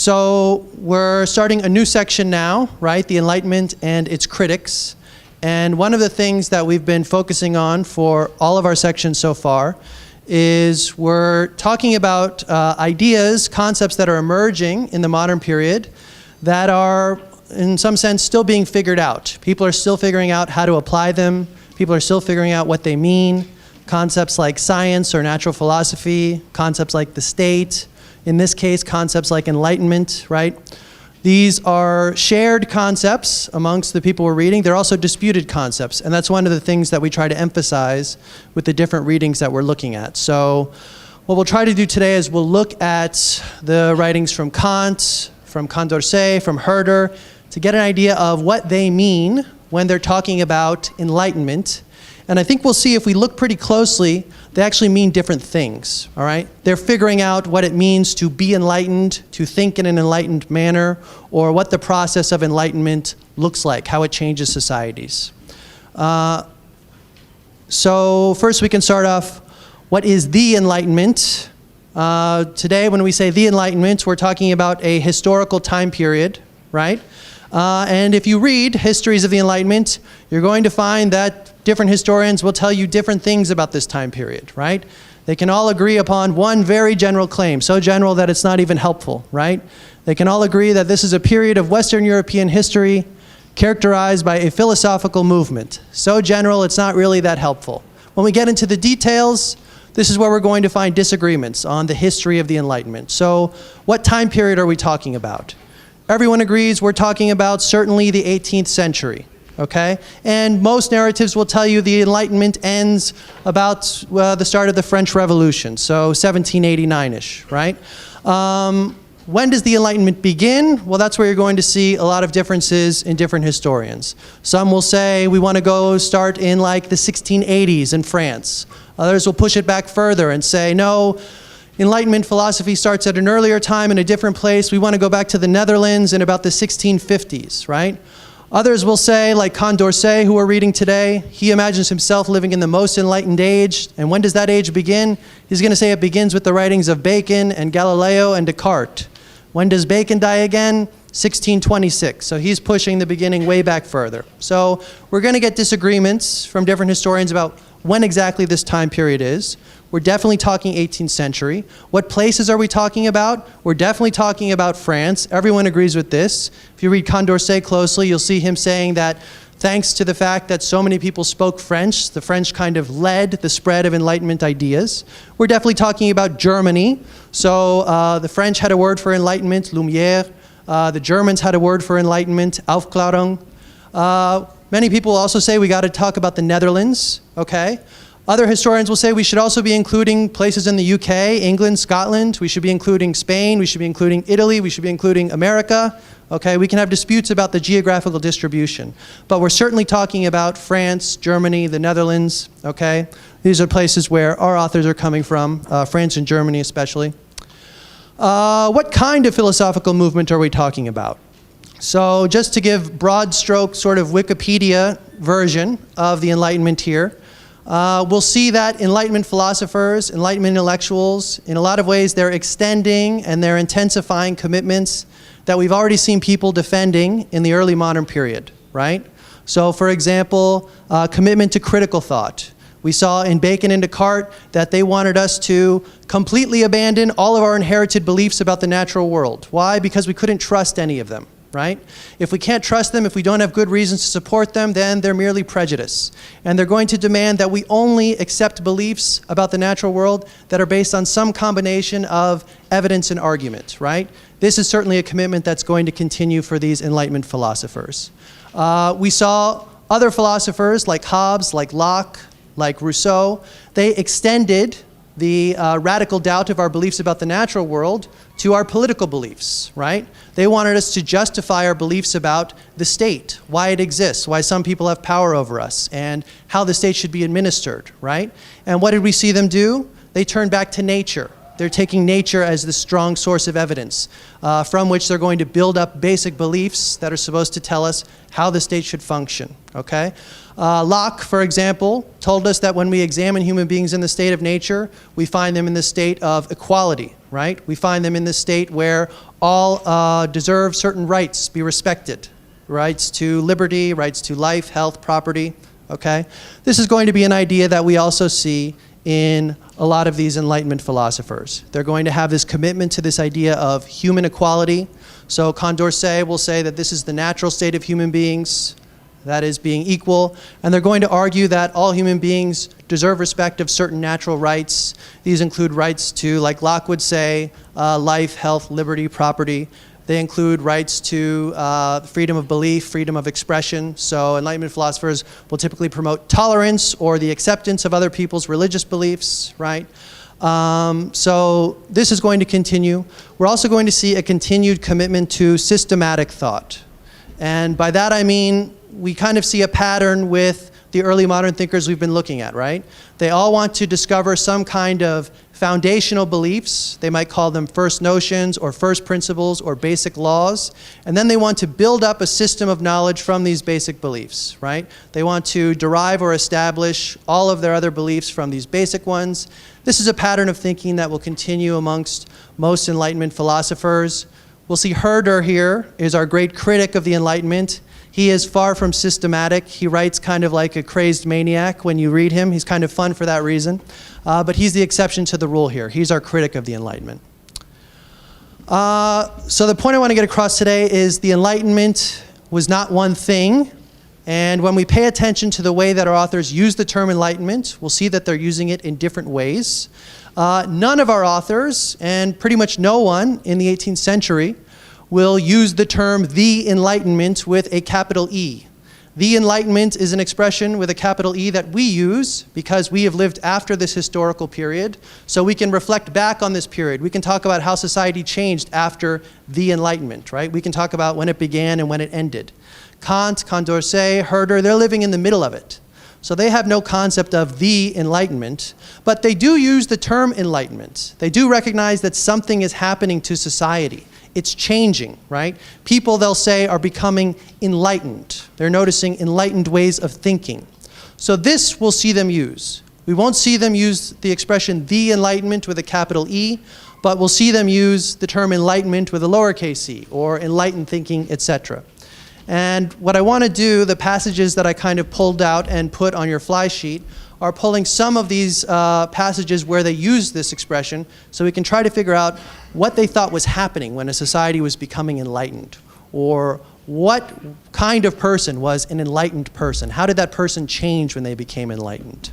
So we're starting a new section now, right? The Enlightenment and its critics. And one of the things that we've been focusing on for all of our sections so far is we're talking about ideas, concepts that are emerging in the modern period that are, in some sense, still being figured out. People are still figuring out how to apply them. People are still figuring out what they mean. Concepts like science or natural philosophy, concepts like the state, in this case, concepts like enlightenment, right? These are shared concepts amongst the people we're reading. They're also disputed concepts, and that's one of the things that we try to emphasize with the different readings that we're looking at. So what we'll try to do today is we'll look at the writings from Kant, from Condorcet, from Herder, to get an idea of what they mean when they're talking about enlightenment. And I think we'll see if we look pretty closely, they actually mean different things, all right? They're figuring out what it means to be enlightened, to think in an enlightened manner, or what the process of enlightenment looks like, how it changes societies. So first we can start off, what is the Enlightenment? Today when we say the Enlightenment, we're talking about a historical time period, right? And if you read histories of the Enlightenment, you're going to find that different historians will tell you different things about this time period, right? They can all agree upon one very general claim, so general that it's not even helpful, right? They can all agree that this is a period of Western European history characterized by a philosophical movement. So general, it's not really that helpful. When we get into the details, this is where we're going to find disagreements on the history of the Enlightenment. So what time period are we talking about? Everyone agrees we're talking about certainly the 18th century. Okay? And most narratives will tell you the Enlightenment ends about the start of the French Revolution, so 1789-ish, right? When does the Enlightenment begin? Well, that's where you're going to see a lot of differences in different historians. Some will say we want to go start in like the 1680s in France. Others will push it back further and say, no, Enlightenment philosophy starts at an earlier time in a different place. We want to go back to the Netherlands in about the 1650s, right? Others will say, like Condorcet, who we're reading today, he imagines himself living in the most enlightened age. And when does that age begin? He's going to say it begins with the writings of Bacon and Galileo and Descartes. When does Bacon die again? 1626. So he's pushing the beginning way back further. So we're going to get disagreements from different historians about when exactly this time period is. We're definitely talking 18th century. What places are we talking about? We're definitely talking about France. Everyone agrees with this. If you read Condorcet closely, you'll see him saying that thanks to the fact that so many people spoke French, the French kind of led the spread of Enlightenment ideas. We're definitely talking about Germany. So the French had a word for Enlightenment, Lumière. The Germans had a word for Enlightenment, Aufklärung. Many people also say we got to talk about the Netherlands, okay? Other historians will say we should also be including places in the UK, England, Scotland. We should be including Spain. We should be including Italy. We should be including America. Okay, we can have disputes about the geographical distribution. But we're certainly talking about France, Germany, the Netherlands. Okay, these are places where our authors are coming from, France and Germany especially. What kind of philosophical movement are we talking about? So just to give broad stroke sort of Wikipedia version of the Enlightenment here, we'll see that Enlightenment philosophers, Enlightenment intellectuals, in a lot of ways they're extending and they're intensifying commitments that we've already seen people defending in the early modern period, right? So for example, commitment to critical thought. We saw in Bacon and Descartes that they wanted us to completely abandon all of our inherited beliefs about the natural world. Why? Because we couldn't trust any of them. Right? If we can't trust them, if we don't have good reasons to support them, then they're merely prejudice. And they're going to demand that we only accept beliefs about the natural world that are based on some combination of evidence and argument, right? This is certainly a commitment that's going to continue for these Enlightenment philosophers. We saw other philosophers like Hobbes, like Locke, like Rousseau. They extended the radical doubt of our beliefs about the natural world to our political beliefs, right? They wanted us to justify our beliefs about the state, why it exists, why some people have power over us, and how the state should be administered, right? And what did we see them do? They turned back to nature. They're taking nature as the strong source of evidence from which they're going to build up basic beliefs that are supposed to tell us how the state should function, okay? Locke, for example, told us that when we examine human beings in the state of nature, we find them in the state of equality, right? We find them in this state where all deserve certain rights be respected. Rights to liberty, rights to life, health, property, okay? This is going to be an idea that we also see in a lot of these Enlightenment philosophers. They're going to have this commitment to this idea of human equality. So Condorcet will say that this is the natural state of human beings, that is being equal, and they're going to argue that all human beings deserve respect of certain natural rights. These include rights to, like Locke would say, life, health, liberty, property. They include rights to freedom of belief, freedom of expression. So Enlightenment philosophers will typically promote tolerance or the acceptance of other people's religious beliefs, right? So this is going to continue. We're also going to see a continued commitment to systematic thought. And by that I mean we kind of see a pattern with the early modern thinkers we've been looking at, right? They all want to discover some kind of foundational beliefs. They might call them first notions or first principles or basic laws. And then they want to build up a system of knowledge from these basic beliefs, right? They want to derive or establish all of their other beliefs from these basic ones. This is a pattern of thinking that will continue amongst most Enlightenment philosophers. We'll see Herder here is our great critic of the Enlightenment. He is far from systematic. He writes kind of like a crazed maniac when you read him. He's kind of fun for that reason. But he's the exception to the rule here. He's our critic of the Enlightenment. So the point I want to get across today is the Enlightenment was not one thing. And when we pay attention to the way that our authors use the term Enlightenment, we'll see that they're using it in different ways. None of our authors, and pretty much no one in the 18th century, will use the term the Enlightenment with a capital E. The Enlightenment is an expression with a capital E that we use because we have lived after this historical period, so we can reflect back on this period. We can talk about how society changed after the Enlightenment, right? We can talk about when it began and when it ended. Kant, Condorcet, Herder, they're living in the middle of it. So they have no concept of the Enlightenment, but they do use the term Enlightenment. They do recognize that something is happening to society. It's changing, right? People, they'll say, are becoming enlightened. They're noticing enlightened ways of thinking. So this we'll see them use. We won't see them use the expression the Enlightenment with a capital E, but we'll see them use the term enlightenment with a lowercase e, or enlightened thinking, etc. And what I want to do, the passages that I kind of pulled out and put on your fly sheet, are pulling some of these passages where they use this expression so we can try to figure out what they thought was happening when a society was becoming enlightened, or what kind of person was an enlightened person. How did that person change when they became enlightened?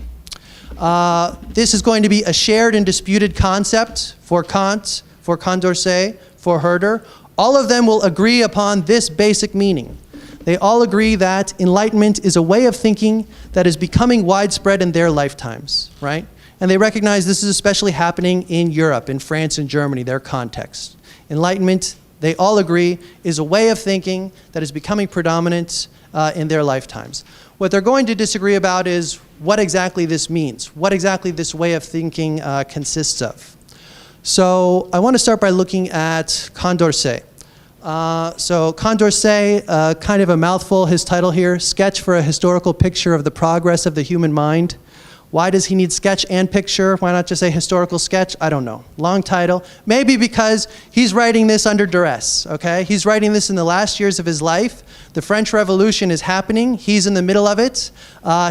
This is going to be a shared and disputed concept for Kant, for Condorcet, for Herder. All of them will agree upon this basic meaning. They all agree that enlightenment is a way of thinking that is becoming widespread in their lifetimes, right? And they recognize this is especially happening in Europe, in France and Germany, their context. Enlightenment, they all agree, is a way of thinking that is becoming predominant in their lifetimes. What they're going to disagree about is what exactly this means, what exactly this way of thinking consists of. So I want to start by looking at Condorcet. So Condorcet, kind of a mouthful, his title here, Sketch for a Historical Picture of the Progress of the Human Mind. Why does he need sketch and picture? Why not just say historical sketch? I don't know. Long title. Maybe because he's writing this under duress, okay? He's writing this in the last years of his life. The French Revolution is happening. He's in the middle of it.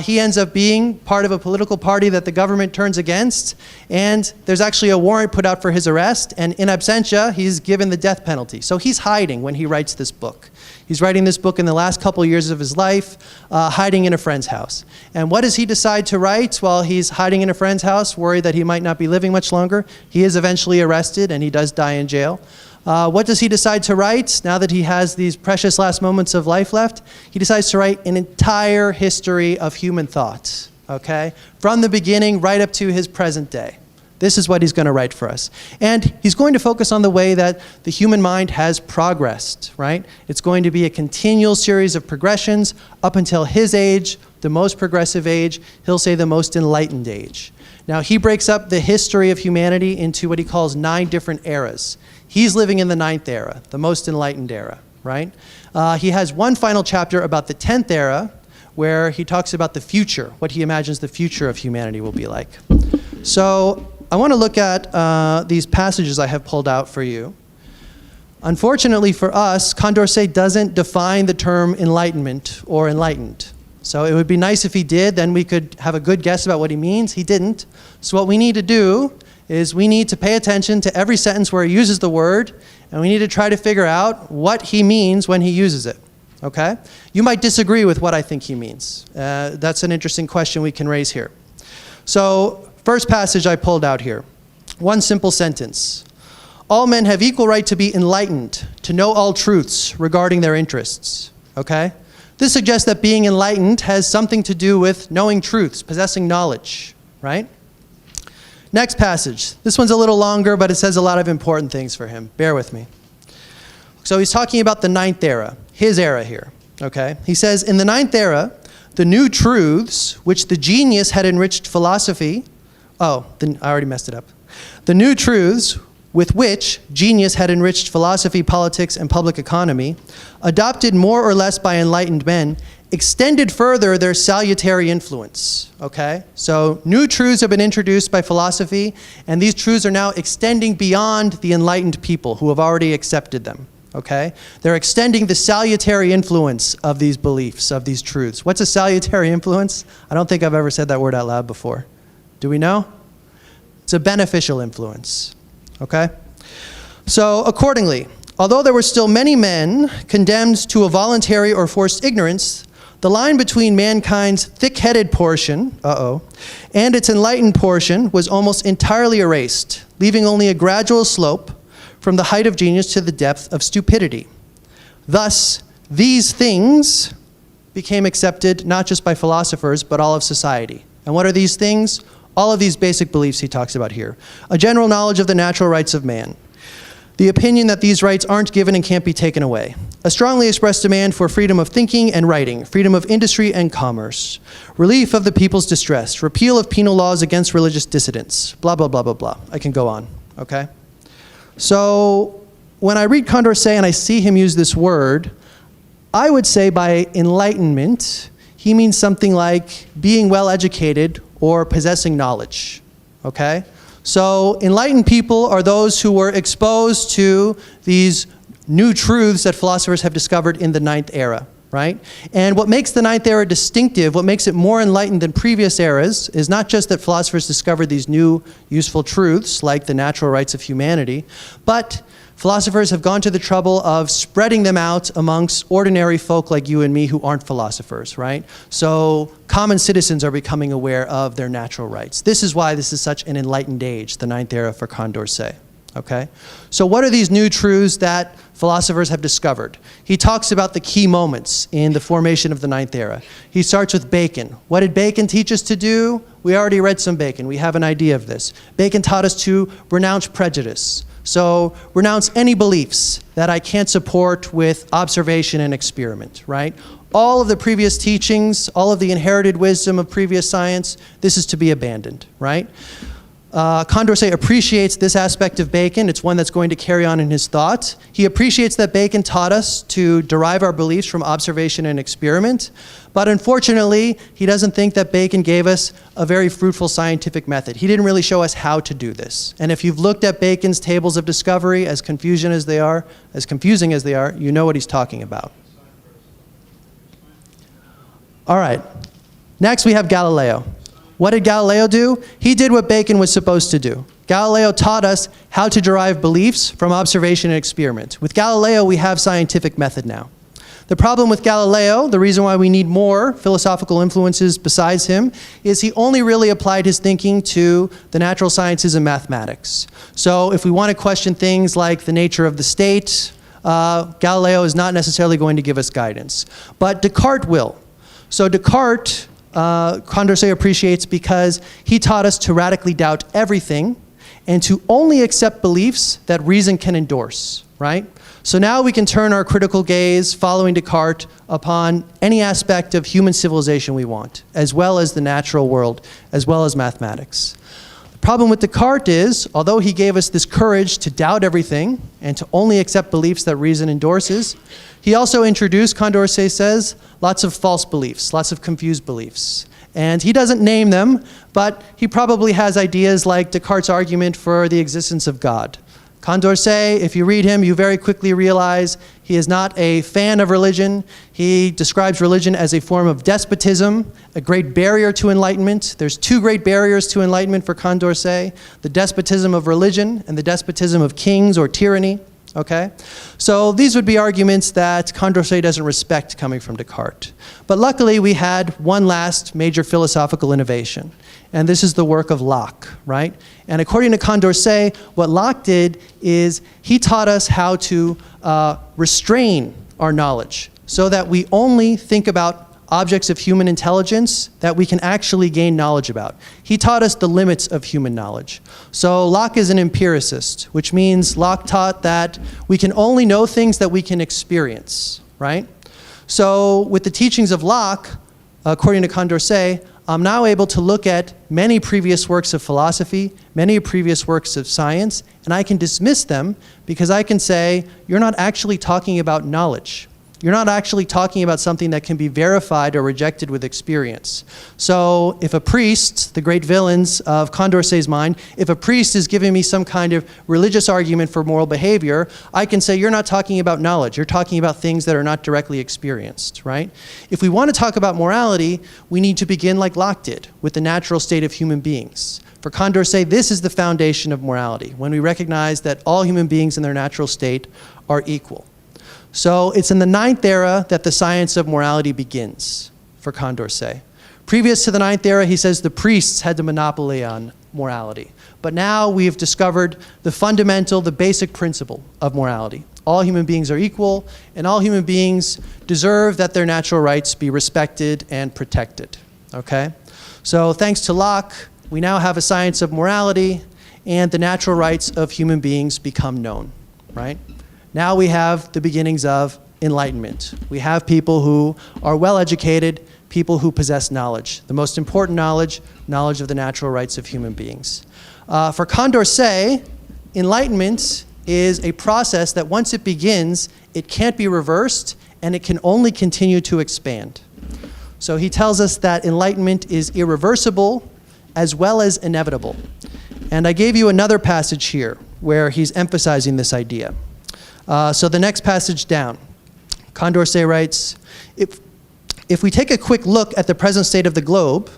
He ends up being part of a political party that the government turns against. And there's actually a warrant put out for his arrest. And in absentia, he's given the death penalty. So he's hiding when he writes this book. He's writing this book in the last couple years of his life, hiding in a friend's house. And what does he decide to write while he's hiding in a friend's house, worried that he might not be living much longer? He is eventually arrested, and he does die in jail. What does he decide to write now that he has these precious last moments of life left? He decides to write an entire history of human thought, okay? From the beginning right up to his present day. This is what he's going to write for us. And he's going to focus on the way that the human mind has progressed, right? It's going to be a continual series of progressions up until his age, the most progressive age. He'll say the most enlightened age. Now, he breaks up the history of humanity into what he calls 9 different eras. He's living in the 9th era, the most enlightened era, right? He has one final chapter about the 10th era, where he talks about the future, what he imagines the future of humanity will be like. So I want to look at these passages I have pulled out for you. Unfortunately for us, Condorcet doesn't define the term enlightenment or enlightened. So it would be nice if he did, then we could have a good guess about what he means. He didn't. So what we need to do is we need to pay attention to every sentence where he uses the word, and we need to try to figure out what he means when he uses it. Okay? You might disagree with what I think he means. That's an interesting question we can raise here. So, first passage I pulled out here. One simple sentence. All men have equal right to be enlightened, to know all truths regarding their interests. Okay? This suggests that being enlightened has something to do with knowing truths, possessing knowledge, right? Next passage. This one's a little longer, but it says a lot of important things for him. Bear with me. So he's talking about the ninth era, his era here, okay? He says, in the ninth era, the new truths which the genius had enriched philosophy, I already messed it up. The new truths with which genius had enriched philosophy, politics, and public economy, adopted more or less by enlightened men, extended further their salutary influence, okay? So new truths have been introduced by philosophy, and these truths are now extending beyond the enlightened people who have already accepted them, okay? They're extending the salutary influence of these beliefs, of these truths. What's a salutary influence? I don't think I've ever said that word out loud before. Do we know? It's a beneficial influence. Okay? So, accordingly, although there were still many men condemned to a voluntary or forced ignorance, the line between mankind's thick-headed portion, and its enlightened portion was almost entirely erased, leaving only a gradual slope from the height of genius to the depth of stupidity. Thus, these things became accepted not just by philosophers, but all of society. And what are these things? All of these basic beliefs he talks about here. A general knowledge of the natural rights of man. The opinion that these rights aren't given and can't be taken away. A strongly expressed demand for freedom of thinking and writing, freedom of industry and commerce, relief of the people's distress, repeal of penal laws against religious dissidents, blah, blah, blah, blah, blah. I can go on, okay? So when I read Condorcet and I see him use this word, I would say by enlightenment, he means something like being well educated or possessing knowledge, okay? So enlightened people are those who were exposed to these new truths that philosophers have discovered in the ninth era, right? And what makes the ninth era distinctive, what makes it more enlightened than previous eras, is not just that philosophers discovered these new useful truths, like the natural rights of humanity, but philosophers have gone to the trouble of spreading them out amongst ordinary folk like you and me who aren't philosophers, right? So common citizens are becoming aware of their natural rights. This is why this is such an enlightened age, the ninth era for Condorcet, okay? So what are these new truths that philosophers have discovered? He talks about the key moments in the formation of the ninth era. He starts with Bacon. What did Bacon teach us to do? We already read some Bacon. We have an idea of this. Bacon taught us to renounce prejudice. So renounce any beliefs that I can't support with observation and experiment, right? All of the previous teachings, all of the inherited wisdom of previous science, this is to be abandoned, right? Condorcet appreciates this aspect of Bacon. It's one that's going to carry on in his thought. He appreciates that Bacon taught us to derive our beliefs from observation and experiment, but unfortunately, he doesn't think that Bacon gave us a very fruitful scientific method. He didn't really show us how to do this. And if you've looked at Bacon's tables of discovery, as confusing as they are, you know what he's talking about. All right. Next, we have Galileo. What did Galileo do? He did what Bacon was supposed to do. Galileo taught us how to derive beliefs from observation and experiment. With Galileo, we have scientific method now. The problem with Galileo, the reason why we need more philosophical influences besides him, is he only really applied his thinking to the natural sciences and mathematics. So if we want to question things like the nature of the state, Galileo is not necessarily going to give us guidance. But Descartes will. So Descartes, Condorcet appreciates because he taught us to radically doubt everything and to only accept beliefs that reason can endorse, right? So now we can turn our critical gaze, following Descartes, upon any aspect of human civilization we want, as well as the natural world, as well as mathematics. The problem with Descartes is, although he gave us this courage to doubt everything and to only accept beliefs that reason endorses, he also introduced, Condorcet says, lots of false beliefs, lots of confused beliefs. And he doesn't name them, but he probably has ideas like Descartes' argument for the existence of God. Condorcet, if you read him, you very quickly realize he is not a fan of religion. He describes religion as a form of despotism, a great barrier to enlightenment. There's two great barriers to enlightenment for Condorcet: the despotism of religion and the despotism of kings or tyranny. Okay? So these would be arguments that Condorcet doesn't respect coming from Descartes. But luckily, we had one last major philosophical innovation, and this is the work of Locke, right? And according to Condorcet, what Locke did is he taught us how to restrain our knowledge so that we only think about objects of human intelligence that we can actually gain knowledge about. He taught us the limits of human knowledge. So Locke is an empiricist, which means Locke taught that we can only know things that we can experience, right? So with the teachings of Locke, according to Condorcet, I'm now able to look at many previous works of philosophy, many previous works of science, and I can dismiss them because I can say, you're not actually talking about knowledge. You're not actually talking about something that can be verified or rejected with experience. So if a priest, the great villains of Condorcet's mind, if a priest is giving me some kind of religious argument for moral behavior, I can say, you're not talking about knowledge. You're talking about things that are not directly experienced, right? If we want to talk about morality, we need to begin like Locke did, with the natural state of human beings. For Condorcet, this is the foundation of morality, when we recognize that all human beings in their natural state are equal. So it's in the Ninth Era that the science of morality begins for Condorcet. Previous to the Ninth Era, he says the priests had the monopoly on morality. But now we've discovered the fundamental, the basic principle of morality. All human beings are equal, and all human beings deserve that their natural rights be respected and protected. Okay? So thanks to Locke, we now have a science of morality, and the natural rights of human beings become known, right? Now we have the beginnings of enlightenment. We have people who are well-educated, people who possess knowledge. The most important knowledge, knowledge of the natural rights of human beings. For Condorcet, enlightenment is a process that once it begins, it can't be reversed, and it can only continue to expand. So he tells us that enlightenment is irreversible as well as inevitable. And I gave you another passage here where he's emphasizing this idea. So the next passage down, Condorcet writes, if we take a quick look at the present state of the globe,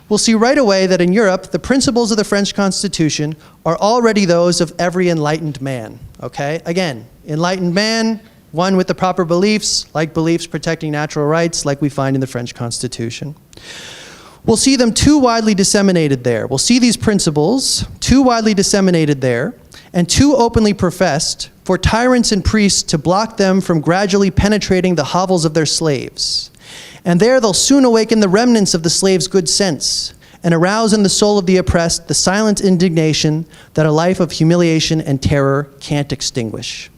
we'll see right away that in Europe, the principles of the French Constitution are already those of every enlightened man, okay? Again, enlightened man, one with the proper beliefs, like beliefs protecting natural rights, like we find in the French Constitution. We'll see them too widely disseminated there. We'll see these principles too widely disseminated there and too openly professed for tyrants and priests to block them from gradually penetrating the hovels of their slaves. And there they'll soon awaken the remnants of the slave's good sense and arouse in the soul of the oppressed the silent indignation that a life of humiliation and terror can't extinguish.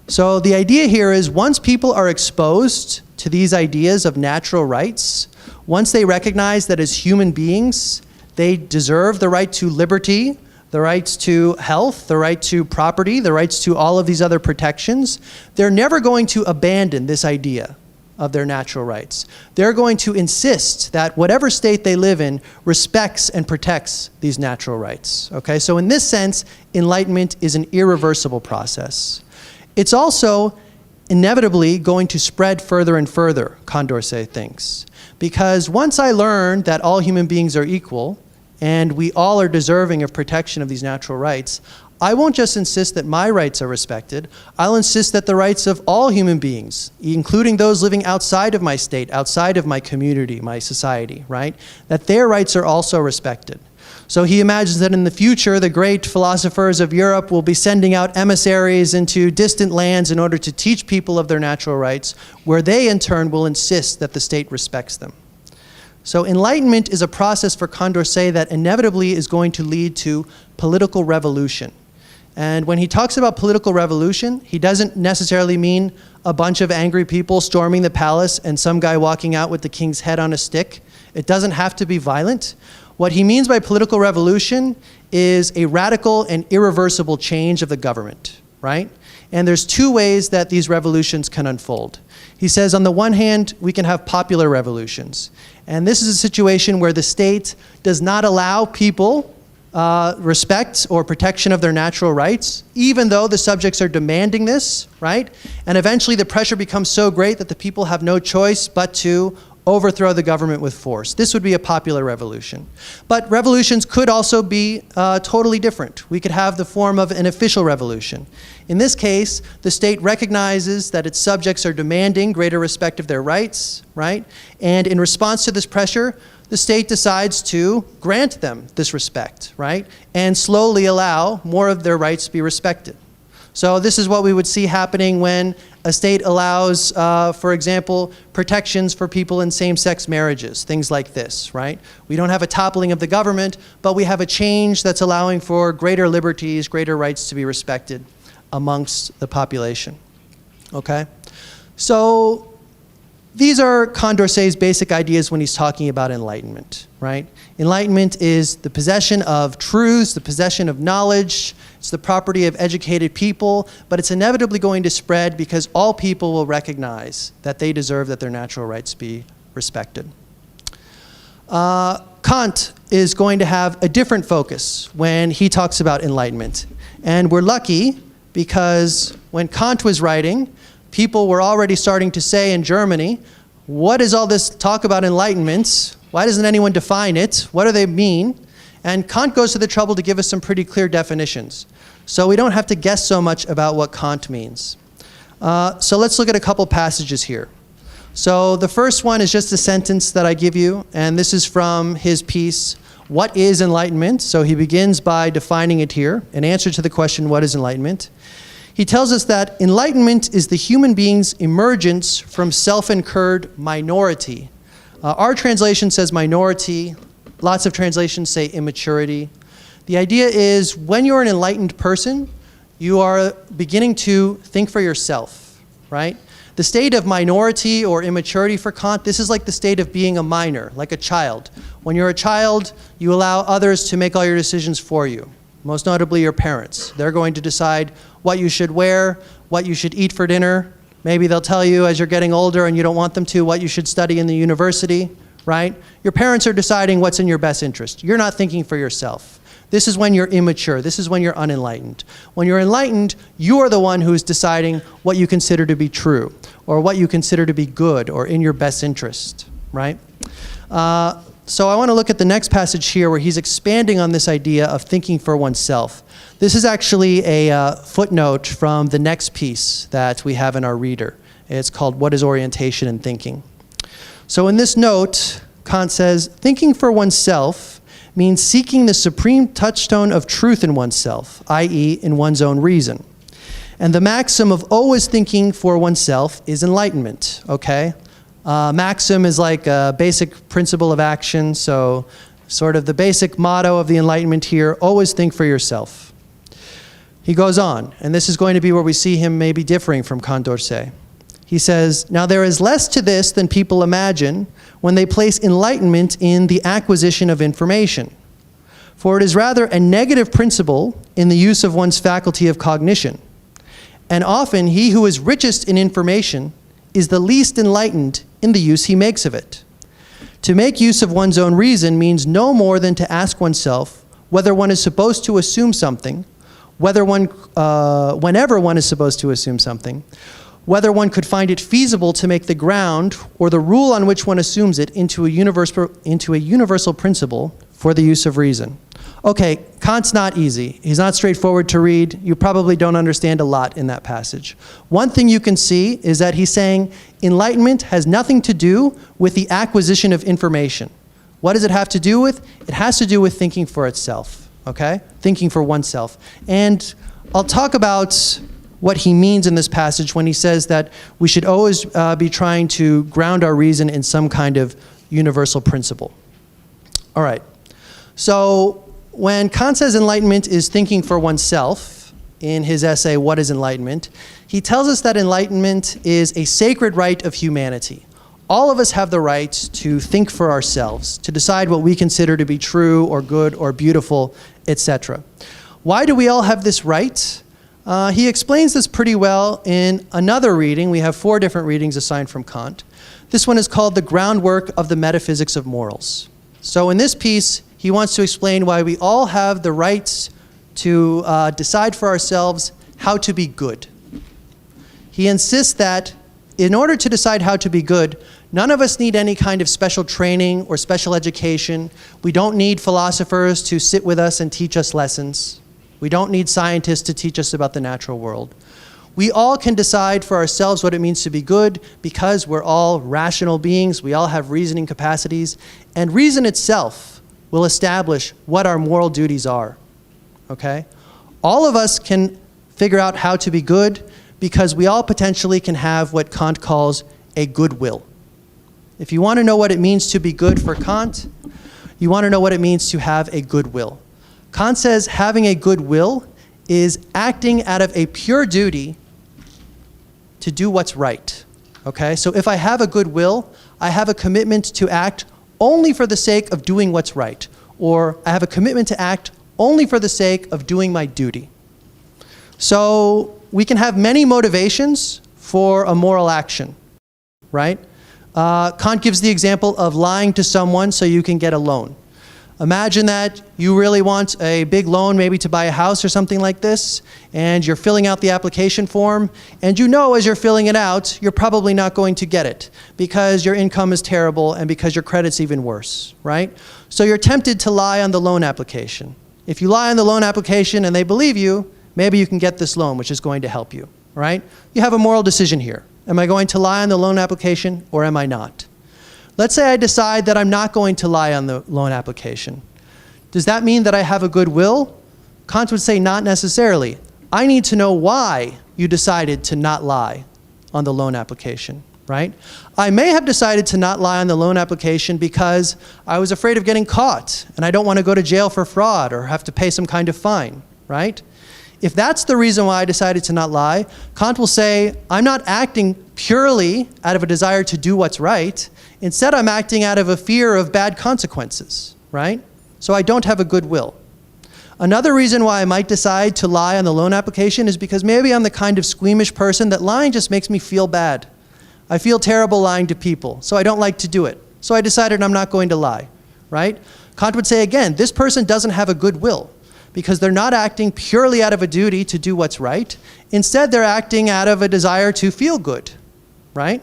So the idea here is once people are exposed to these ideas of natural rights, once they recognize that as human beings, they deserve the right to liberty, the rights to health, the right to property, the rights to all of these other protections, they're never going to abandon this idea of their natural rights. They're going to insist that whatever state they live in respects and protects these natural rights. Okay, so in this sense, enlightenment is an irreversible process. It's also inevitably going to spread further and further, Condorcet thinks. Because once I learn that all human beings are equal, and we all are deserving of protection of these natural rights, I won't just insist that my rights are respected, I'll insist that the rights of all human beings, including those living outside of my state, outside of my community, my society, right, that their rights are also respected. So he imagines that in the future, the great philosophers of Europe will be sending out emissaries into distant lands in order to teach people of their natural rights, where they in turn will insist that the state respects them. So enlightenment is a process for Condorcet that inevitably is going to lead to political revolution. And when he talks about political revolution, he doesn't necessarily mean a bunch of angry people storming the palace and some guy walking out with the king's head on a stick. It doesn't have to be violent. What he means by political revolution is a radical and irreversible change of the government, right? And there's two ways that these revolutions can unfold. He says, on the one hand, we can have popular revolutions. And this is a situation where the state does not allow people respect or protection of their natural rights, even though the subjects are demanding this, right? And eventually the pressure becomes so great that the people have no choice but to overthrow the government with force. This would be a popular revolution. But revolutions could also be totally different. We could have the form of an official revolution. In this case, the state recognizes that its subjects are demanding greater respect of their rights, right? And in response to this pressure, the state decides to grant them this respect, right? And slowly allow more of their rights to be respected. So this is what we would see happening when a state allows, for example, protections for people in same-sex marriages, things like this, right? We don't have a toppling of the government, but we have a change that's allowing for greater liberties, greater rights to be respected amongst the population, okay? So these are Condorcet's basic ideas when he's talking about enlightenment, right? Enlightenment is the possession of truths, the possession of knowledge. It's the property of educated people, but it's inevitably going to spread because all people will recognize that they deserve that their natural rights be respected. Kant is going to have a different focus when he talks about enlightenment. And we're lucky because when Kant was writing, people were already starting to say in Germany, what is all this talk about enlightenment? Why doesn't anyone define it? What do they mean? And Kant goes to the trouble to give us some pretty clear definitions. So we don't have to guess so much about what Kant means. So let's look at a couple passages here. So the first one is just a sentence that I give you, and this is from his piece, What is Enlightenment? So he begins by defining it here, in answer to the question, what is enlightenment? He tells us that enlightenment is the human being's emergence from self-incurred minority. Our translation says minority. Lots of translations say immaturity. The idea is when you're an enlightened person, you are beginning to think for yourself, right? The state of minority or immaturity for Kant, this is like the state of being a minor, like a child. When you're a child, you allow others to make all your decisions for you, most notably your parents. They're going to decide what you should wear, what you should eat for dinner. Maybe they'll tell you as you're getting older and you don't want them to, what you should study in the university, right? Your parents are deciding what's in your best interest. You're not thinking for yourself. This is when you're immature. This is when you're unenlightened. When you're enlightened, you are the one who is deciding what you consider to be true or what you consider to be good or in your best interest, right? So I want to look at the next passage here where he's expanding on this idea of thinking for oneself. This is actually a footnote from the next piece that we have in our reader. It's called What is Orientation and Thinking? So in this note, Kant says, thinking for oneself means seeking the supreme touchstone of truth in oneself, i.e. in one's own reason. And the maxim of always thinking for oneself is enlightenment, okay? Maxim is like a basic principle of action, so sort of the basic motto of the Enlightenment here, always think for yourself. He goes on, and this is going to be where we see him maybe differing from Condorcet. He says, now there is less to this than people imagine when they place enlightenment in the acquisition of information. For it is rather a negative principle in the use of one's faculty of cognition. And often he who is richest in information is the least enlightened in the use he makes of it. To make use of one's own reason means no more than to ask oneself whether one is supposed to assume something, whenever one is supposed to assume something, whether one could find it feasible to make the ground or the rule on which one assumes it into a universal principle for the use of reason. Okay, Kant's not easy. He's not straightforward to read. You probably don't understand a lot in that passage. One thing you can see is that he's saying enlightenment has nothing to do with the acquisition of information. What does it have to do with? It has to do with thinking for itself, okay? Thinking for oneself. And I'll talk about what he means in this passage when he says that we should always be trying to ground our reason in some kind of universal principle. All right. So when Kant says enlightenment is thinking for oneself in his essay, What is Enlightenment?, he tells us that enlightenment is a sacred right of humanity. All of us have the right to think for ourselves, to decide what we consider to be true or good or beautiful, etc. Why do we all have this right? He explains this pretty well in another reading. We have 4 different readings assigned from Kant. This one is called The Groundwork of the Metaphysics of Morals. So in this piece, he wants to explain why we all have the rights to decide for ourselves how to be good. He insists that in order to decide how to be good, none of us need any kind of special training or special education. We don't need philosophers to sit with us and teach us lessons. We don't need scientists to teach us about the natural world. We all can decide for ourselves what it means to be good because we're all rational beings. We all have reasoning capacities. And reason itself will establish what our moral duties are. Okay? All of us can figure out how to be good because we all potentially can have what Kant calls a good will. If you want to know what it means to be good for Kant, you want to know what it means to have a good will. Kant says having a good will is acting out of a pure duty to do what's right. Okay? So if I have a good will, I have a commitment to act only for the sake of doing what's right. Or I have a commitment to act only for the sake of doing my duty. So we can have many motivations for a moral action, right? Kant gives the example of lying to someone so you can get a loan. Imagine that you really want a big loan, maybe to buy a house or something like this, and you're filling out the application form, and you know as you're filling it out, you're probably not going to get it because your income is terrible and because your credit's even worse, right? So you're tempted to lie on the loan application. If you lie on the loan application and they believe you, maybe you can get this loan, which is going to help you, right? You have a moral decision here. Am I going to lie on the loan application or am I not? Let's say I decide that I'm not going to lie on the loan application. Does that mean that I have a good will? Kant would say not necessarily. I need to know why you decided to not lie on the loan application, right? I may have decided to not lie on the loan application because I was afraid of getting caught and I don't want to go to jail for fraud or have to pay some kind of fine, right? If that's the reason why I decided to not lie, Kant will say, I'm not acting purely out of a desire to do what's right. Instead, I'm acting out of a fear of bad consequences, right? So I don't have a good will. Another reason why I might decide to lie on the loan application is because maybe I'm the kind of squeamish person that lying just makes me feel bad. I feel terrible lying to people, so I don't like to do it. So I decided I'm not going to lie, right? Kant would say again, this person doesn't have a good will because they're not acting purely out of a duty to do what's right. Instead, they're acting out of a desire to feel good, right?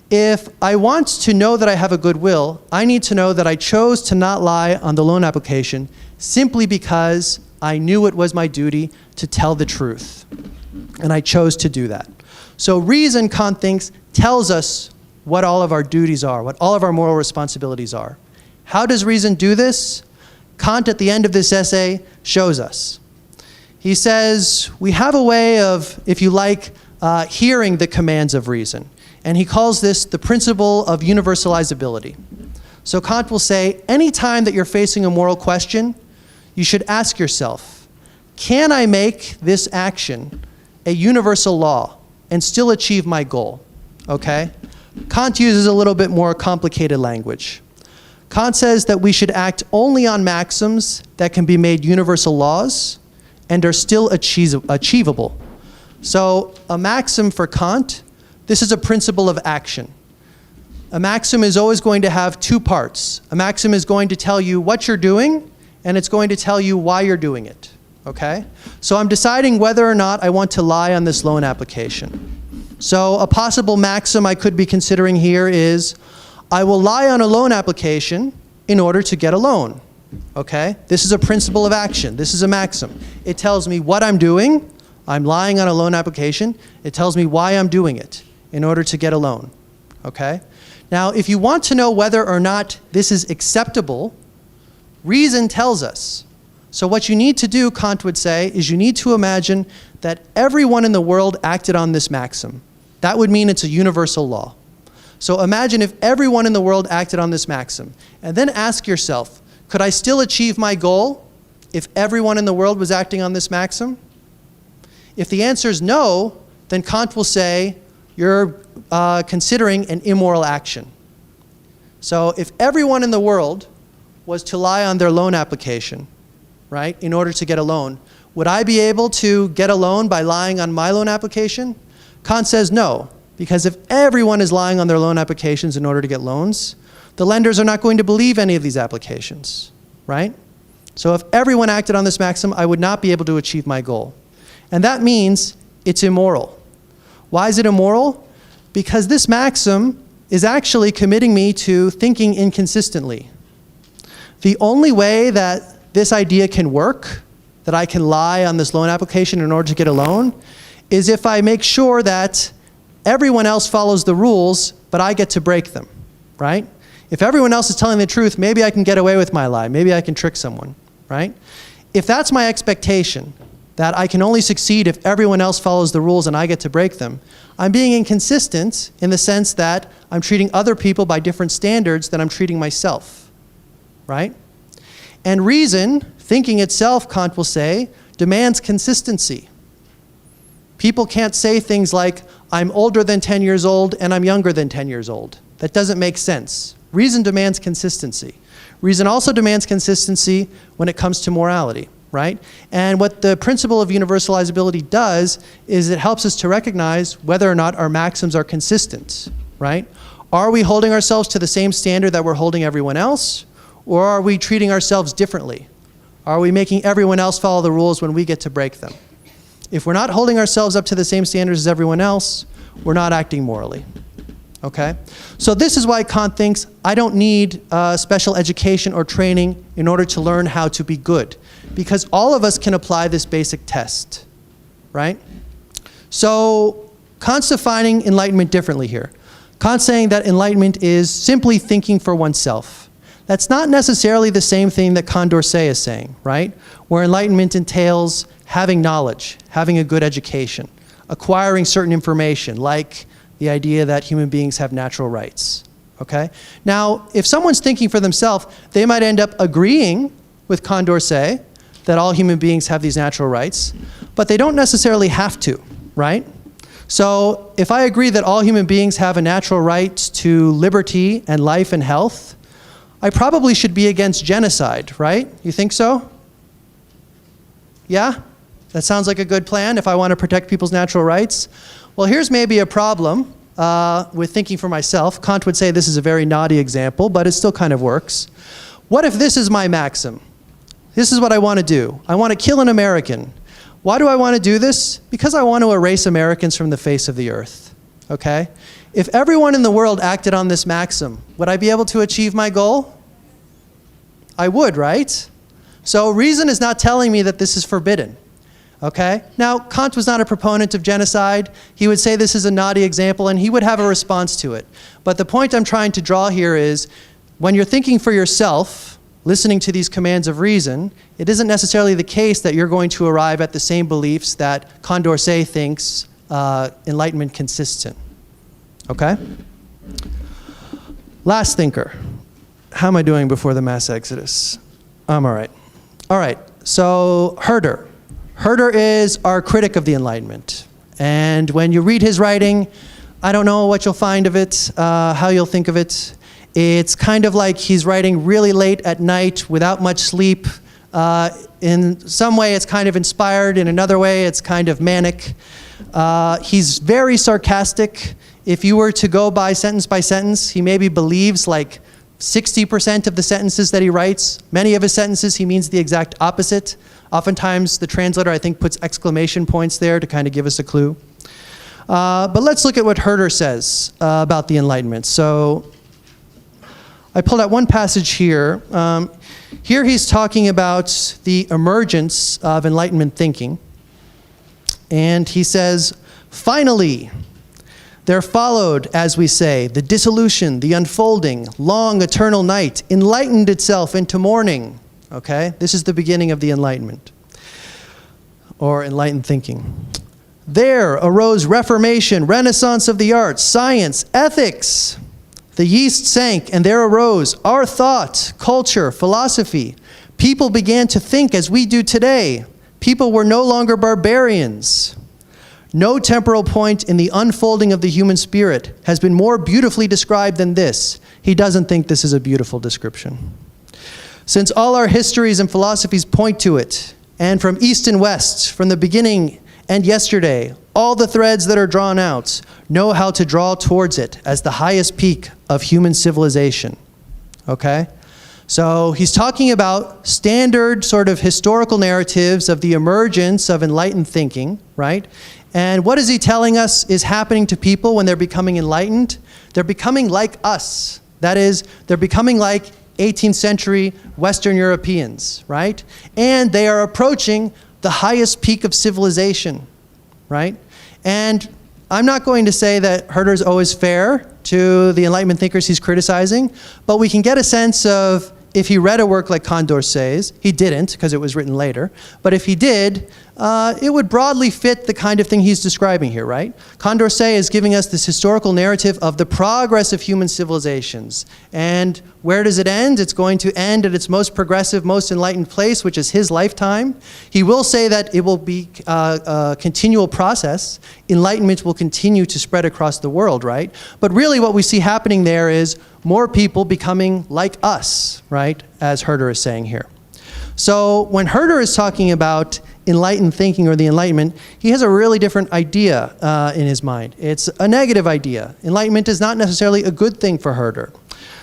If I want to know that I have a good will, I need to know that I chose to not lie on the loan application simply because I knew it was my duty to tell the truth. And I chose to do that. So reason, Kant thinks, tells us what all of our duties are, what all of our moral responsibilities are. How does reason do this? Kant, at the end of this essay, shows us. He says, we have a way of, if you like, hearing the commands of reason. And he calls this the principle of universalizability. So Kant will say, any time that you're facing a moral question, you should ask yourself, can I make this action a universal law and still achieve my goal? Okay? Kant uses a little bit more complicated language. Kant says that we should act only on maxims that can be made universal laws and are still achievable. So a maxim for Kant, this is a principle of action. A maxim is always going to have 2 parts. A maxim is going to tell you what you're doing, and it's going to tell you why you're doing it, okay? So I'm deciding whether or not I want to lie on this loan application. So a possible maxim I could be considering here is, I will lie on a loan application in order to get a loan, okay? This is a principle of action. This is a maxim. It tells me what I'm doing. I'm lying on a loan application. It tells me why I'm doing it in order to get a loan, okay? Now, if you want to know whether or not this is acceptable, reason tells us. So what you need to do, Kant would say, is you need to imagine that everyone in the world acted on this maxim. That would mean it's a universal law. So imagine if everyone in the world acted on this maxim, and then ask yourself, could I still achieve my goal if everyone in the world was acting on this maxim? If the answer is no, then Kant will say, you're considering an immoral action. So if everyone in the world was to lie on their loan application, right, in order to get a loan, would I be able to get a loan by lying on my loan application? Kant says no, because if everyone is lying on their loan applications in order to get loans, the lenders are not going to believe any of these applications, right? So if everyone acted on this maxim, I would not be able to achieve my goal. And that means it's immoral. Why is it immoral? Because this maxim is actually committing me to thinking inconsistently. The only way that this idea can work, that I can lie on this loan application in order to get a loan, is if I make sure that everyone else follows the rules, but I get to break them, right? If everyone else is telling the truth, maybe I can get away with my lie. Maybe I can trick someone, right? If that's my expectation, that I can only succeed if everyone else follows the rules and I get to break them, I'm being inconsistent in the sense that I'm treating other people by different standards than I'm treating myself, right? And reason, thinking itself, Kant will say, demands consistency. People can't say things like, I'm older than 10 years old and I'm younger than 10 years old. That doesn't make sense. Reason demands consistency. Reason also demands consistency when it comes to morality, right? And what the principle of universalizability does is it helps us to recognize whether or not our maxims are consistent, right? Are we holding ourselves to the same standard that we're holding everyone else? Or are we treating ourselves differently? Are we making everyone else follow the rules when we get to break them? If we're not holding ourselves up to the same standards as everyone else, we're not acting morally. Okay? So this is why Kant thinks I don't need special education or training in order to learn how to be good. Because all of us can apply this basic test. Right? So Kant's defining enlightenment differently here. Kant's saying that enlightenment is simply thinking for oneself. That's not necessarily the same thing that Condorcet is saying, right? Where enlightenment entails having knowledge, having a good education, acquiring certain information, like the idea that human beings have natural rights, okay? Now, if someone's thinking for themselves, they might end up agreeing with Condorcet that all human beings have these natural rights, but they don't necessarily have to, right? So if I agree that all human beings have a natural right to liberty and life and health, I probably should be against genocide, right? You think so? Yeah? That sounds like a good plan if I want to protect people's natural rights. Well, here's maybe a problem with thinking for myself. Kant would say this is a very naughty example, but it still kind of works. What if this is my maxim? This is what I want to do. I want to kill an American. Why do I want to do this? Because I want to erase Americans from the face of the earth, okay? If everyone in the world acted on this maxim, would I be able to achieve my goal? I would, right? So reason is not telling me that this is forbidden, okay? Now, Kant was not a proponent of genocide. He would say this is a naughty example, and he would have a response to it. But the point I'm trying to draw here is, when you're thinking for yourself, listening to these commands of reason, it isn't necessarily the case that you're going to arrive at the same beliefs that Condorcet thinks enlightenment consists in. Okay? Last thinker. How am I doing before the mass exodus? I'm all right. All right, so Herder. Herder is our critic of the Enlightenment. And when you read his writing, I don't know what you'll find of it, how you'll think of it. It's kind of like he's writing really late at night without much sleep. In some way, it's kind of inspired. In another way, it's kind of manic. He's very sarcastic. If you were to go by sentence, he maybe believes like 60% of the sentences that he writes. Many of his sentences, he means the exact opposite. Oftentimes, the translator, I think, puts exclamation points there to kind of give us a clue. But let's look at what Herder says about the Enlightenment. So I pulled out one passage here. Here he's talking about the emergence of Enlightenment thinking. And he says, finally, there followed, as we say, the dissolution, the unfolding, long eternal night, enlightened itself into morning. Okay? This is the beginning of the Enlightenment, or enlightened thinking. There arose Reformation, Renaissance of the arts, science, ethics. The yeast sank, and there arose our thought, culture, philosophy. People began to think as we do today. People were no longer barbarians. No temporal point in the unfolding of the human spirit has been more beautifully described than this. He doesn't think this is a beautiful description. Since all our histories and philosophies point to it, And from east and west, from the beginning and yesterday, all the threads that are drawn out know how to draw towards it as the highest peak of human civilization. Okay? So he's talking about standard sort of historical narratives of the emergence of enlightened thinking, right? And what is he telling us is happening to people when they're becoming enlightened? They're becoming like us. That is, they're becoming like 18th century Western Europeans, right? And they are approaching the highest peak of civilization, right? And I'm not going to say that Herder's always fair to the Enlightenment thinkers he's criticizing, but we can get a sense of, if he read a work like Condorcet's, he didn't because it was written later, but if he did, it would broadly fit the kind of thing he's describing here, right? Condorcet is giving us this historical narrative of the progress of human civilizations. And where does it end? It's going to end at its most progressive, most enlightened place, which is his lifetime. He will say that it will be a continual process. Enlightenment will continue to spread across the world, right? But really what we see happening there is more people becoming like us, right? As Herder is saying here. So when Herder is talking about enlightened thinking or the Enlightenment, he has a really different idea in his mind. It's a negative idea. Enlightenment is not necessarily a good thing for Herder.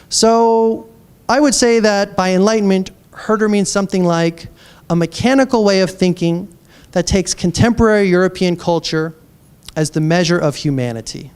So I would say that by Enlightenment, Herder means something like a mechanical way of thinking that takes contemporary European culture as the measure of humanity.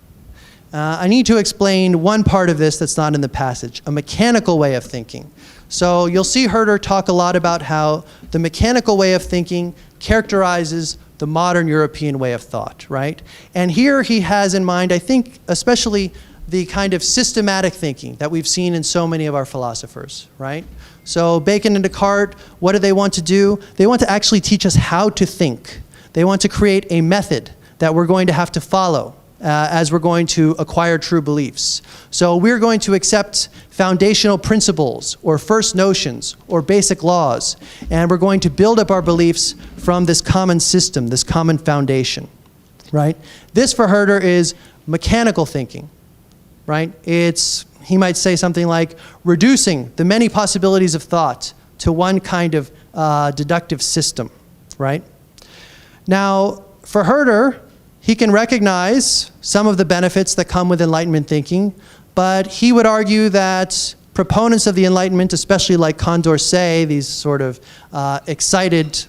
I need to explain one part of this that's not in the passage, a mechanical way of thinking. So you'll see Herder talk a lot about how the mechanical way of thinking characterizes the modern European way of thought, right? And here he has in mind, I think, especially the kind of systematic thinking that we've seen in so many of our philosophers, right? So Bacon and Descartes, what do they want to do? They want to actually teach us how to think. They want to create a method that we're going to have to follow as we're going to acquire true beliefs. So we're going to accept foundational principles or first notions or basic laws, and we're going to build up our beliefs from this common system, this common foundation, right? This for Herder is mechanical thinking, right? It's, he might say something like reducing the many possibilities of thought to one kind of deductive system, right? Now, for Herder, he can recognize some of the benefits that come with Enlightenment thinking, but he would argue that proponents of the Enlightenment, especially like Condorcet, these sort of excited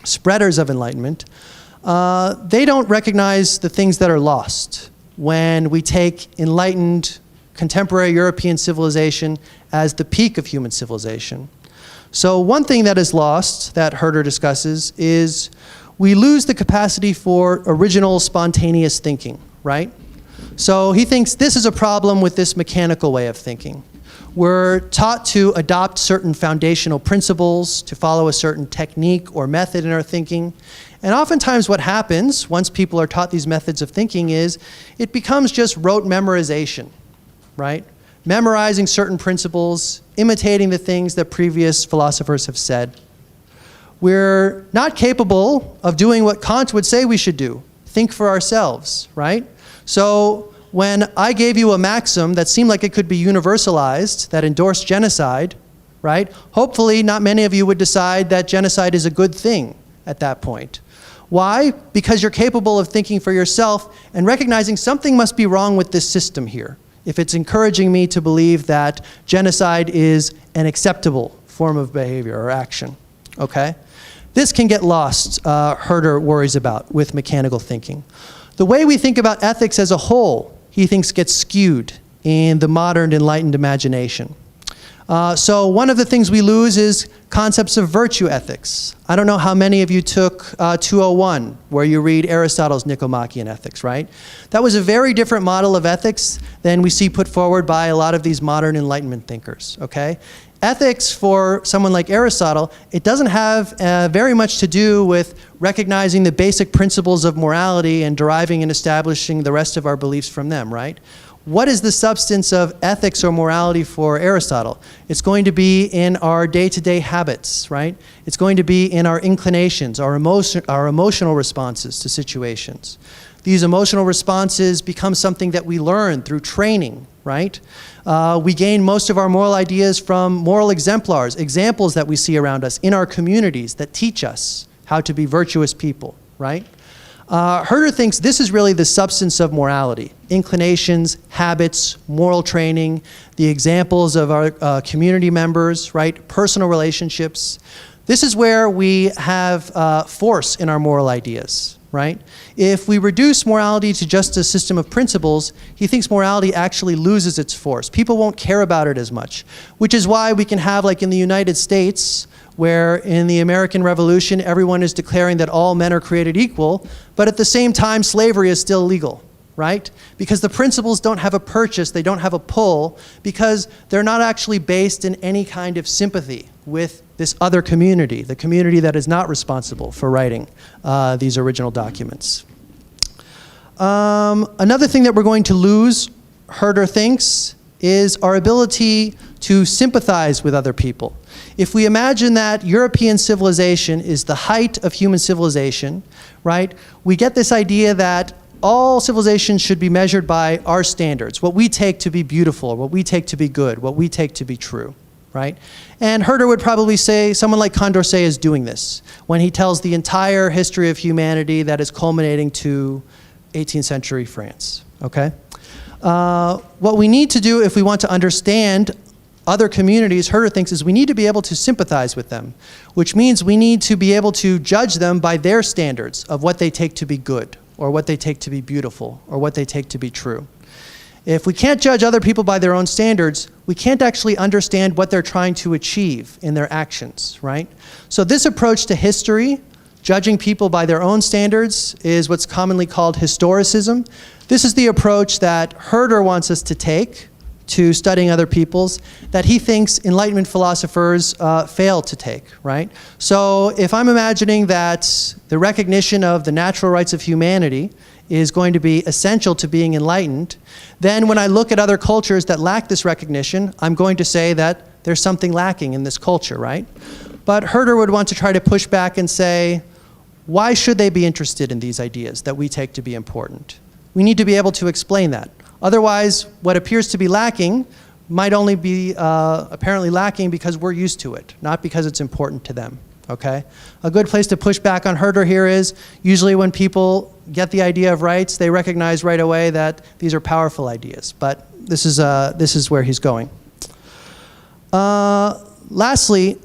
spreaders of Enlightenment, they don't recognize the things that are lost when we take enlightened contemporary European civilization as the peak of human civilization. So one thing that is lost that Herder discusses is we lose the capacity for original spontaneous thinking, right? So he thinks this is a problem with this mechanical way of thinking. We're taught to adopt certain foundational principles, to follow a certain technique or method in our thinking. And oftentimes what happens once people are taught these methods of thinking is it becomes just rote memorization, right? Memorizing certain principles, imitating the things that previous philosophers have said. We're not capable of doing what Kant would say we should do, think for ourselves, right? So when I gave you a maxim that seemed like it could be universalized, that endorsed genocide, right? Hopefully not many of you would decide that genocide is a good thing at that point. Why? Because you're capable of thinking for yourself and recognizing something must be wrong with this system here, if it's encouraging me to believe that genocide is an acceptable form of behavior or action, okay? This can get lost, Herder worries about, with mechanical thinking. The way we think about ethics as a whole, he thinks gets skewed in the modern enlightened imagination. So one of the things we lose is concepts of virtue ethics. I don't know how many of you took 201, where you read Aristotle's Nicomachean Ethics, right? That was a very different model of ethics than we see put forward by a lot of these modern Enlightenment thinkers, okay? Ethics for someone like Aristotle, it doesn't have very much to do with recognizing the basic principles of morality and deriving and establishing the rest of our beliefs from them, right? What is the substance of ethics or morality for Aristotle? It's going to be in our day-to-day habits, right? It's going to be in our inclinations, our emotional responses to situations. These emotional responses become something that we learn through training right? We gain most of our moral ideas from moral exemplars, examples that we see around us in our communities that teach us how to be virtuous people, right? Herder thinks this is really the substance of morality: inclinations, habits, moral training, the examples of our community members, right? Personal relationships. This is where we have force in our moral ideas, right? If we reduce morality to just a system of principles, he thinks morality actually loses its force. People won't care about it as much, which is why we can have, like in the United States, where in the American Revolution, everyone is declaring that all men are created equal, but at the same time, slavery is still legal, right? Because the principles don't have a purchase, they don't have a pull, because they're not actually based in any kind of sympathy with this other community, the community that is not responsible for writing these original documents. Another thing that we're going to lose, Herder thinks, is our ability to sympathize with other people. If we imagine that European civilization is the height of human civilization, right, we get this idea that all civilizations should be measured by our standards, what we take to be beautiful, what we take to be good, what we take to be true, right? And Herder would probably say someone like Condorcet is doing this when he tells the entire history of humanity that is culminating to 18th century France, okay? What we need to do if we want to understand other communities, Herder thinks, is we need to be able to sympathize with them, which means we need to be able to judge them by their standards of what they take to be good, or what they take to be beautiful, or what they take to be true. If we can't judge other people by their own standards, we can't actually understand what they're trying to achieve in their actions, right? So this approach to history, judging people by their own standards, is what's commonly called historicism. This is the approach that Herder wants us to take to studying other peoples, that he thinks Enlightenment philosophers fail to take, right? So if I'm imagining that the recognition of the natural rights of humanity is going to be essential to being enlightened, then when I look at other cultures that lack this recognition, I'm going to say that there's something lacking in this culture, right? But Herder would want to try to push back and say, why should they be interested in these ideas that we take to be important? We need to be able to explain that. Otherwise, what appears to be lacking might only be apparently lacking because we're used to it, not because it's important to them, okay? A good place to push back on Herder here is usually when people get the idea of rights, they recognize right away that these are powerful ideas, but this is where he's going. Lastly,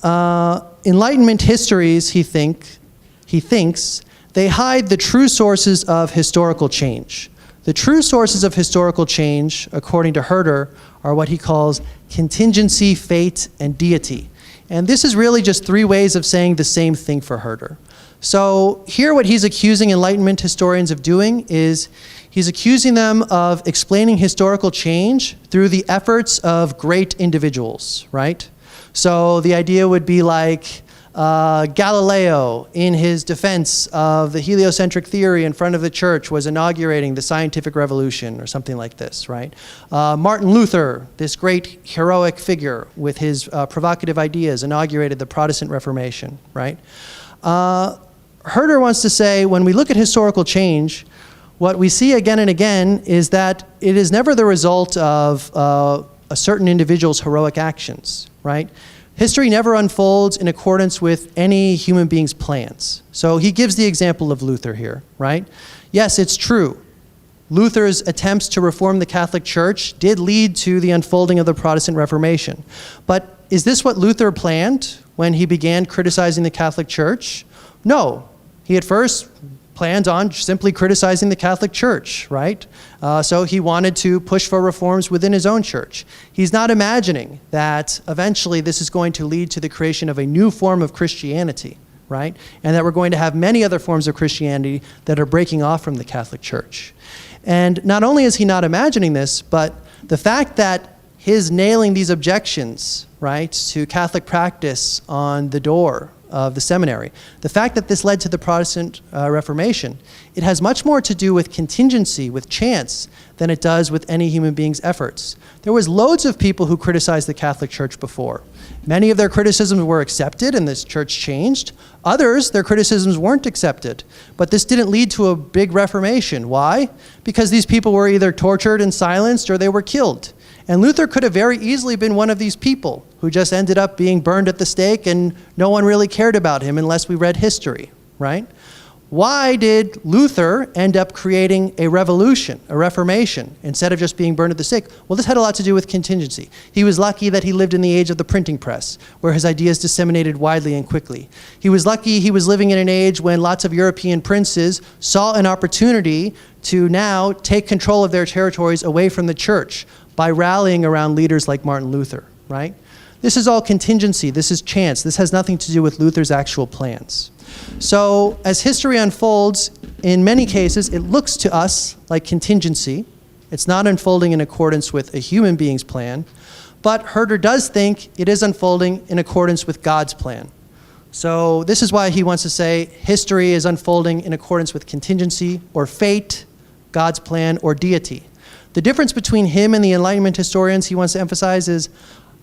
Enlightenment histories, he thinks, they hide the true sources of historical change. The true sources of historical change, according to Herder, are what he calls contingency, fate, and deity. And this is really just three ways of saying the same thing for Herder. So here what he's accusing Enlightenment historians of doing is he's accusing them of explaining historical change through the efforts of great individuals, right? So the idea would be like Galileo, in his defense of the heliocentric theory in front of the church, was inaugurating the scientific revolution or something like this, right? Martin Luther, this great heroic figure with his provocative ideas, inaugurated the Protestant Reformation, right? Herder wants to say, when we look at historical change, what we see again and again is that it is never the result of a certain individual's heroic actions, right? History never unfolds in accordance with any human being's plans. So he gives the example of Luther here, right? Yes, it's true. Luther's attempts to reform the Catholic Church did lead to the unfolding of the Protestant Reformation. But is this what Luther planned when he began criticizing the Catholic Church? No. He at first planned on simply criticizing the Catholic Church, right? So he wanted to push for reforms within his own church. He's not imagining that eventually this is going to lead to the creation of a new form of Christianity, right? And that we're going to have many other forms of Christianity that are breaking off from the Catholic Church. And not only is he not imagining this, but the fact that his nailing these objections, right, to Catholic practice on the door of the seminary, the fact that this led to the Protestant Reformation, it has much more to do with contingency, with chance, than it does with any human being's efforts. There was loads of people who criticized the Catholic Church before. Many of their criticisms were accepted and this church changed. Others, their criticisms weren't accepted. But this didn't lead to a big reformation. Why? Because these people were either tortured and silenced or they were killed. And Luther could have very easily been one of these people who just ended up being burned at the stake and no one really cared about him unless we read history, right? Why did Luther end up creating a revolution, a reformation, instead of just being burned at the stake? Well, this had a lot to do with contingency. He was lucky that he lived in the age of the printing press, where his ideas disseminated widely and quickly. He was lucky he was living in an age when lots of European princes saw an opportunity to now take control of their territories away from the church by rallying around leaders like Martin Luther, right? This is all contingency. This is chance. This has nothing to do with Luther's actual plans. So as history unfolds, in many cases, it looks to us like contingency. It's not unfolding in accordance with a human being's plan, but Herder does think it is unfolding in accordance with God's plan. So this is why he wants to say history is unfolding in accordance with contingency or fate, God's plan, or deity. The difference between him and the Enlightenment historians he wants to emphasize is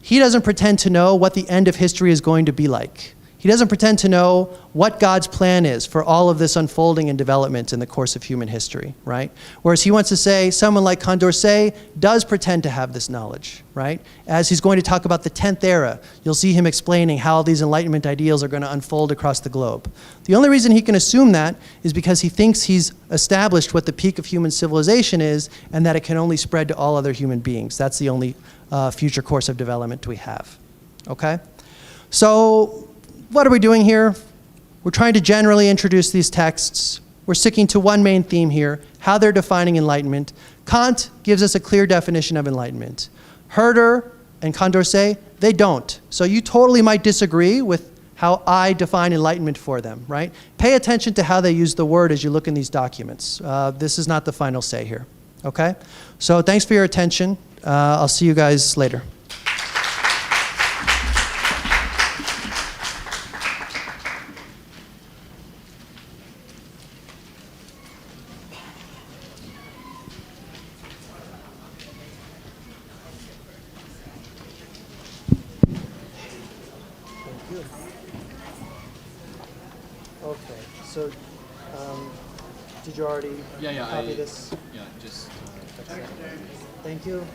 he doesn't pretend to know what the end of history is going to be like. He doesn't pretend to know what God's plan is for all of this unfolding and development in the course of human history, right? Whereas he wants to say someone like Condorcet does pretend to have this knowledge, right? As he's going to talk about the 10th era, you'll see him explaining how these Enlightenment ideals are going to unfold across the globe. The only reason he can assume that is because he thinks he's established what the peak of human civilization is and that it can only spread to all other human beings. That's the only future course of development we have, okay? So what are we doing here? We're trying to generally introduce these texts. We're sticking to one main theme here, how they're defining enlightenment. Kant gives us a clear definition of enlightenment. Herder and Condorcet, they don't. So you totally might disagree with how I define enlightenment for them, right? Pay attention to how they use the word as you look in these documents. This is not the final say here, okay? So thanks for your attention. I'll see you guys later. Okay, so did you already copy this? Yeah, just. Thank you.